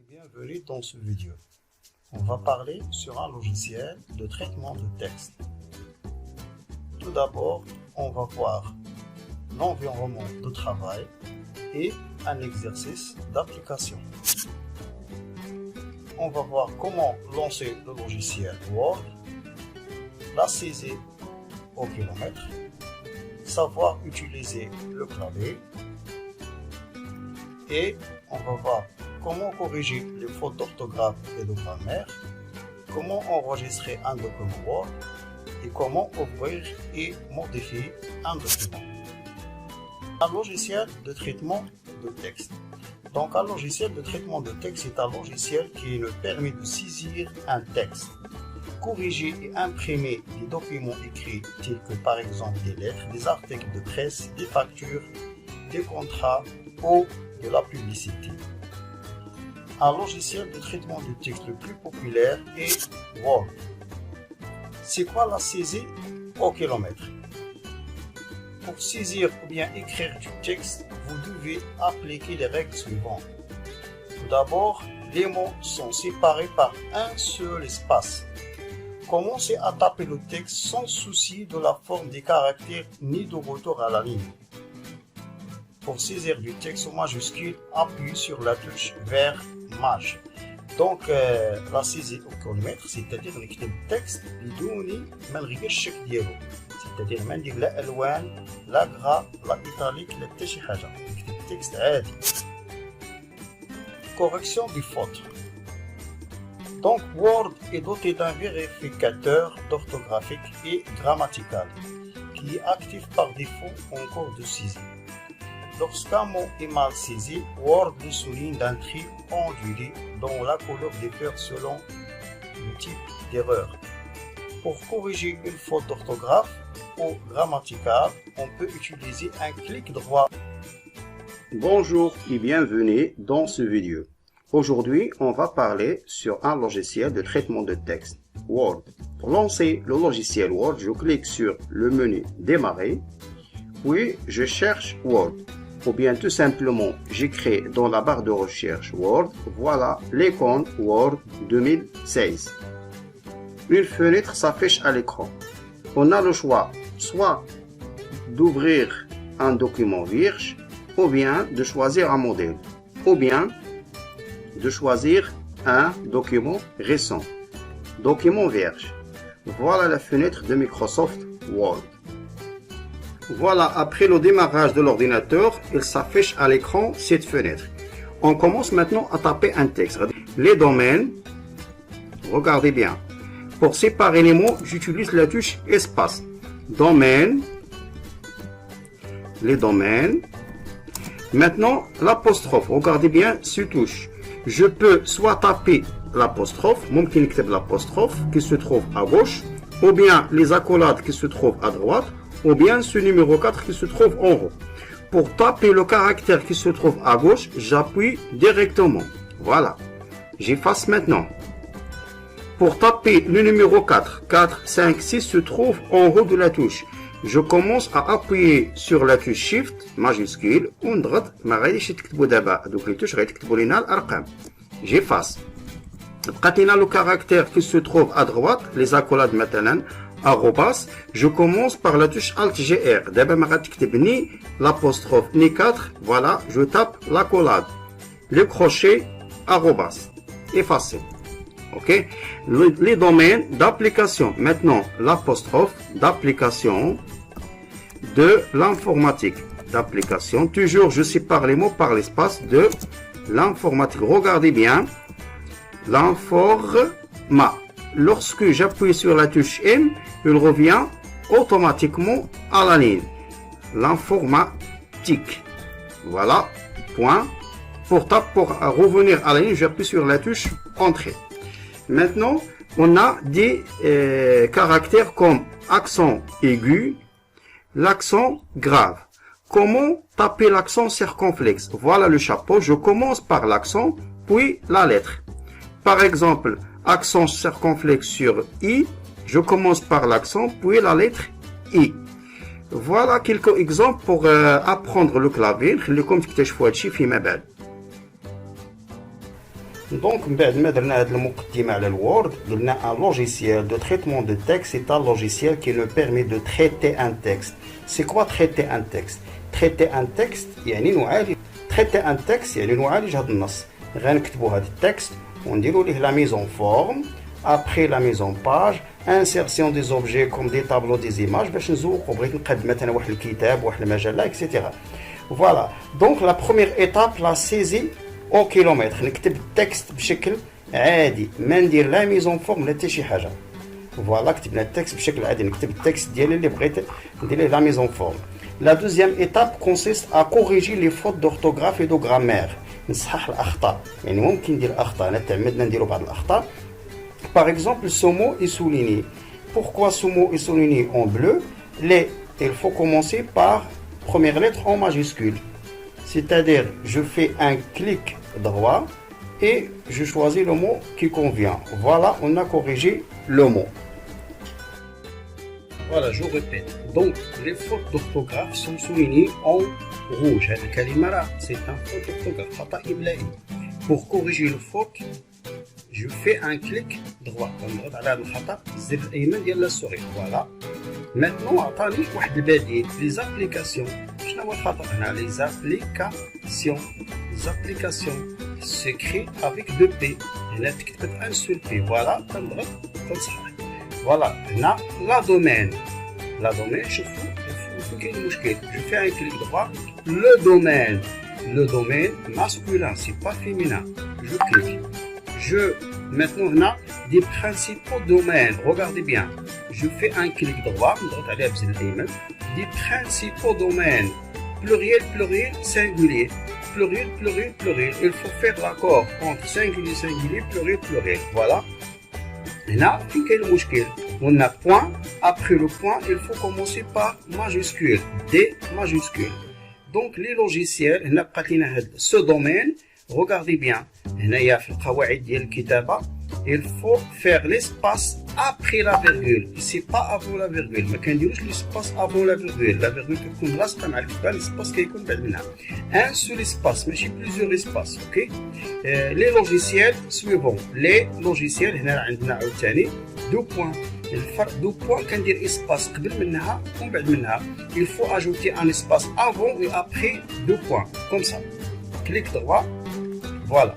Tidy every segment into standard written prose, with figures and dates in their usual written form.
Bienvenue dans ce vidéo. On va parler sur un logiciel de traitement de texte. Tout d'abord, on va voir l'environnement de travail et un exercice d'application. On va voir comment lancer le logiciel Word, la saisie au kilomètre, savoir utiliser le clavier et on va voir comment corriger les fautes d'orthographe et de grammaire, comment enregistrer un document Word et comment ouvrir et modifier un document. Un logiciel de traitement de texte. Donc un logiciel de traitement de texte est un logiciel qui nous permet de saisir un texte, corriger et imprimer des documents écrits tels que par exemple des lettres, des articles de presse, des factures, des contrats ou de la publicité. Un logiciel de traitement de texte le plus populaire est Word. C'est quoi la saisie au kilomètre? Pour saisir ou bien écrire du texte, vous devez appliquer les règles suivantes. Tout d'abord, les mots sont séparés par un seul espace. Commencez à taper le texte sans souci de la forme des caractères ni de retour à la ligne. Pour saisir du texte en majuscule, appuyez sur la touche vert maj. Donc la saisie au kilomètre, c'est-à-dire نكتب التكست بدون ما نغير الشكل ديالو، c'est-à-dire ما ندير لا الوان لا غرا لا ايطاليك لا حتى شي حاجه، نكتب التكست عادي. Correction des fautes. Donc Word est doté d'un vérificateur d'orthographique et grammatical qui est actif par défaut en cours de saisie. Lorsqu'un mot est mal saisi, Word le souligne d'un trait ondulé dont la couleur diffère selon le type d'erreur. Pour corriger une faute d'orthographe ou grammaticale, on peut utiliser un clic droit. Bonjour et bienvenue dans ce vidéo. Aujourd'hui, on va parler sur un logiciel de traitement de texte, Word. Pour lancer le logiciel Word, je clique sur le menu Démarrer, puis je cherche Word. Ou bien tout simplement, j'écris dans la barre de recherche Word, voilà l'icône Word 2016. Une fenêtre s'affiche à l'écran. On a le choix soit d'ouvrir un document vierge, ou bien de choisir un modèle, ou bien de choisir un document récent. Document vierge. Voilà la fenêtre de Microsoft Word. Voilà, après le démarrage de l'ordinateur, il s'affiche à l'écran cette fenêtre. On commence maintenant à taper un texte. Les domaines, regardez bien. Pour séparer les mots, j'utilise la touche espace. Domaine, les domaines. Maintenant, l'apostrophe, regardez bien ce touche. Je peux soit taper l'apostrophe, ممكن نكتب l'apostrophe qui se trouve à gauche, ou bien les accolades qui se trouvent à droite, ou bien ce numéro 4 qui se trouve en haut. Pour taper le caractère qui se trouve à gauche, j'appuie directement. Voilà. J'efface maintenant. Pour taper le numéro 4, 4, 5, 6 se trouve en haut de la touche. Je commence à appuyer sur la touche Shift majuscule ونضغط ما غاديش تكتبوا دابا دوك لي توش غيتكتبوا لنا الارقام. J'efface. بقات لنا le caractère qui se trouve à droite, les accolades مثلا arrobas, je commence par la touche Alt GR. D'abord, je vais écrire ni l'apostrophe ni 4. Voilà, je tape l'accolade. Le crochet arrobas. Effacer. Ok. Les domaines d'application. Maintenant, l'apostrophe d'application de l'informatique. D'application. Toujours, je sépare les mots par l'espace de l'informatique. Regardez bien. L'informa. Lorsque j'appuie sur la touche M, il revient automatiquement à la ligne. L'informatique. Voilà. Point. Pour revenir à la ligne, j'appuie sur la touche Entrée. Maintenant, on a des caractères comme accent aigu, l'accent grave. Comment taper l'accent circonflexe? Voilà le chapeau. Je commence par l'accent, puis la lettre. Par exemple, accent circonflexe sur I, je commence par l'accent, puis la lettre I. Voilà quelques exemples pour apprendre le clavier. Donc, un logiciel de traitement de texte est un logiciel qui nous permet de traiter un texte. C'est quoi traiter un texte? Traiter un texte, traiter un texte, texte, on dit la mise en forme, après la mise en page, insertion des objets comme des tableaux, des images, etc. Voilà. Donc, la première étape, la saisie au kilomètre. نكتب التكست بشكل عادي ما ندير لا ميزون فورم لا حتى شي حاجه. فوالا كتبنا التكست بشكل عادي نكتب التكست ديالي اللي بغيت ندير ليه لا ميزون فورم. La deuxième étape consiste à corriger les fautes d'orthographe et de grammaire. نصحح الاخطاء يعني ممكن ندير اخطاء انا تعمدنا نديروا بعض الاخطاء. Par exemple, ce mot est souligné. Pourquoi ce mot est souligné en bleu? Il faut commencer par première lettre en majuscule. C'est-à-dire, je fais un clic droit et je choisis le mot qui convient. Voilà, on a corrigé le mot. Voilà, je répète. Donc, les fautes d'orthographe sont soulignées en rouge. C'est un faute d'orthographe. Pour corriger le faute, je fais un clic droit. Voilà. Maintenant, les applications. Les applications s'écrit avec 2 P. Un seul P. Voilà. Voilà. La domaine. La domaine, je fais un clic droit. Le domaine. Le domaine masculin, c'est pas féminin. Je clique. Maintenant, on a des principaux domaines. Regardez bien. Je fais un clic droit. Des principaux domaines. Pluriel, pluriel, singulier. Pluriel, pluriel, pluriel. Il faut faire l'accord entre singulier, singulier, pluriel, pluriel. Voilà. Là, on a point. Après le point, il faut commencer par majuscule. D majuscule. Donc, les logiciels, ce domaine, regardez bien. Il faut faire l'espace après la virgule. C'est pas avant la virgule. Mais quand on dit l'espace avant la virgule تكون لاصقة مع الكتابة l'espace كيكون بعد منها. Un seul espace, ماشي plusieurs espaces, ok? Les logiciels suivants. Les logiciels هنا عندنا عاوتاني 2 points. الفرق 2 points كندير espace قبل منها ومن بعد منها. Il faut ajouter un espace avant et après 2 points. Comme ça. Clic droit. Voilà.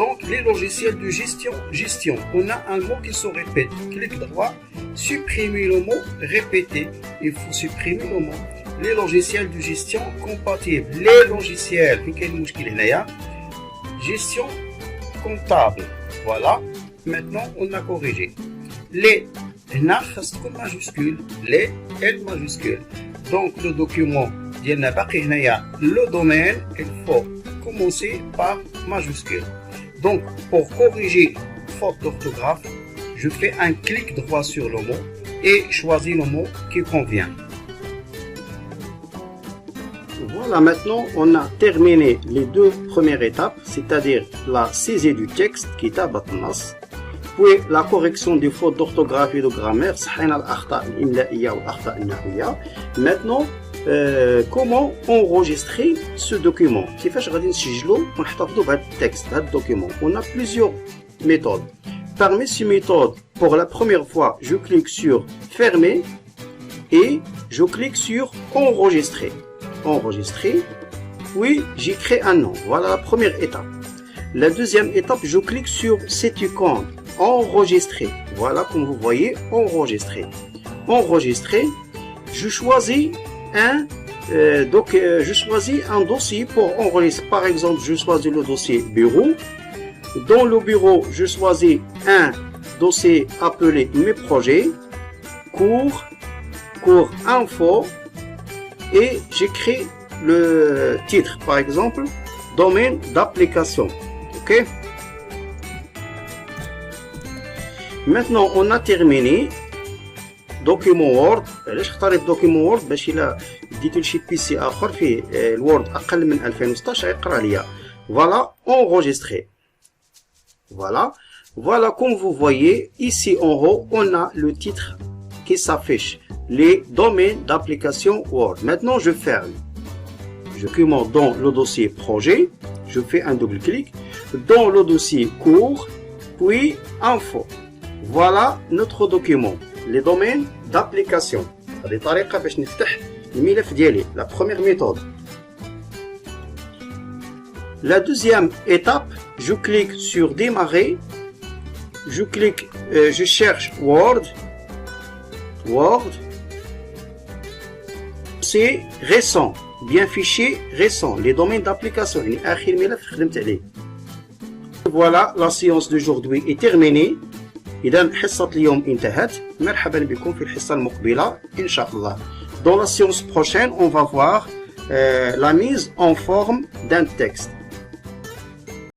Donc, les logiciels de gestion, on a un mot qui se répète. Clic droit, supprimer le mot, répéter. Il faut supprimer le mot. Les logiciels de gestion compatibles. Les logiciels, gestion comptable. Voilà. Maintenant, on a corrigé. Les majuscule, les L majuscule. Donc, le document, le domaine, il faut commencer par majuscule. Donc, pour corriger faute d'orthographe, je fais un clic droit sur le mot et choisis le mot qui convient. Voilà, maintenant on a terminé les 2 premières étapes, c'est-à-dire la saisie du texte qui est à Batnas, puis la correction des fautes d'orthographe et de grammaire. Maintenant, comment enregistrer ce document. كيفاش غادي نسجلو ونحتفظوا بهذا التكست بهذا الدوكيمون. On a plusieurs méthodes. Parmi ces méthodes, pour la première fois, je clique sur fermer et je clique sur enregistrer. Enregistrer, puis j'y crée un nom. Voilà la première étape. La deuxième étape, je clique sur cette icône enregistrer. Voilà, comme vous voyez, enregistrer. Enregistrer, je choisis je choisis un dossier pour enregistrer. Par exemple, je choisis le dossier bureau. Dans le bureau, je choisis un dossier appelé mes projets, cours info, et j'écris le titre, par exemple, domaine d'application. Ok? Maintenant, on a terminé. دوكيمون وورد. علاش اختاريت دوكيمون وورد؟ باش الا ديتو لشي بيسي اخر فيه الوورد اقل من 2016 يقرا ليا. Voilà, enregistré. Voilà, comme vous voyez ici en haut, on a le titre qui s'affiche, les domaines d'application Word. Maintenant, je ferme. Je commande dans le dossier projet, je fais un double clic, dans le dossier cours, puis info. Voilà notre document, les domaines d'application. هذه طريقة باش نفتح الملف ديالي. La première méthode. La deuxième étape, je clique sur démarrer. Je cherche Word. C'est récent, bien fichier récent, les domaines d'application. Voilà, la séance d'aujourd'hui est terminée. إذا حصة اليوم انتهت. مرحبا بكم في الحصة المقبلة إن شاء الله. Dans la séance prochaine, on va voir la mise en forme d'un texte.